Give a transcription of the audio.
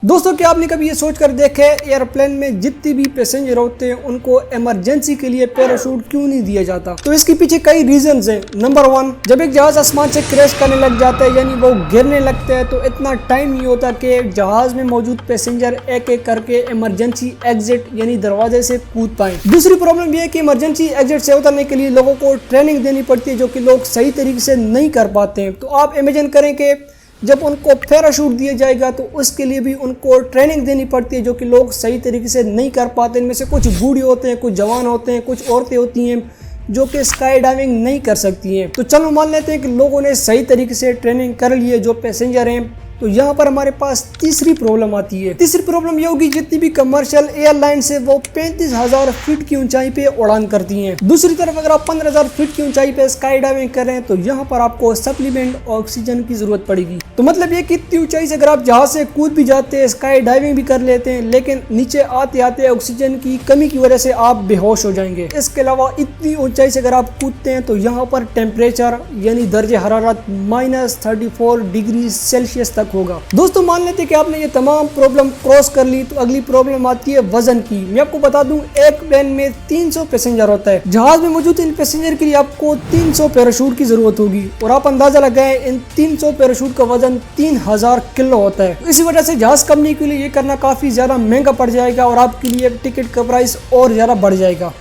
दोस्तों, क्या आपने कभी ये सोच कर देखे एयरप्लेन में जितने भी पैसेंजर होते हैं उनको इमरजेंसी के लिए पैराशूट क्यों नहीं दिया जाता? तो इसके पीछे कई रीजंस हैं। नंबर 1, जब एक जहाज आसमान से क्रैश करने लग जाता है यानी वो गिरने लगता है तो इतना टाइम नहीं होता कि जहाज में मौजूद पैसेंजर एक एक करके इमरजेंसी एग्जिट यानी दरवाजे से कूद पाए। दूसरी प्रॉब्लम यह है कि इमरजेंसी एग्जिट से उतरने के लिए लोगों को ट्रेनिंग देनी पड़ती है जो कि लोग सही तरीके से नहीं कर पाते हैं। तो आप इमेजिन करें कि जब उनको पैराशूट दिया जाएगा तो उसके लिए भी उनको ट्रेनिंग देनी पड़ती है जो कि लोग सही तरीके से नहीं कर पाते। इनमें से कुछ बूढ़े होते हैं, कुछ जवान होते हैं, कुछ औरतें होती हैं जो कि स्काई डाइविंग नहीं कर सकती हैं। तो चलो मान लेते हैं कि लोगों ने सही तरीके से ट्रेनिंग कर ली है जो पैसेंजर हैं। तो यहाँ पर हमारे पास तीसरी प्रॉब्लम आती है। तीसरी प्रॉब्लम ये होगी जितनी भी कमर्शियल एयरलाइन है वो 35,000 फीट की ऊंचाई पे उड़ान करती हैं। दूसरी तरफ अगर आप 15,000 फीट की ऊंचाई पे स्काई डाइविंग कर रहे हैं तो यहाँ पर आपको सप्लीमेंट ऑक्सीजन की जरूरत पड़ेगी। तो मतलब ये कि इतनी ऊंचाई से अगर आप जहाज से कूद भी जाते हैं, स्काई डाइविंग भी कर लेते हैं, लेकिन नीचे आते आते ऑक्सीजन की कमी की वजह से आप बेहोश हो जाएंगे। इसके अलावा इतनी ऊंचाई से अगर आप कूदते हैं तो यहाँ पर टेम्परेचर यानी दर्जे हरारत -34 डिग्री सेल्सियस तक होगा। दोस्तों, मान लेते हैं कि आपने ये तमाम प्रॉब्लम क्रॉस कर ली तो अगली प्रॉब्लम आती है वजन की। मैं आपको बता दूं, एक प्लेन में 300 पैसेंजर होता है। जहाज में मौजूद इन पैसेंजर के लिए आपको 300 पैराशूट की जरूरत होगी और आप अंदाजा लगाएं इन 300 पैराशूट का वजन 3000 किलो होता है। इसी वजह से जहाज कंपनी के लिए ये करना काफी ज्यादा महंगा पड़ जाएगा और आपके लिए टिकट का प्राइस और ज्यादा बढ़ जाएगा।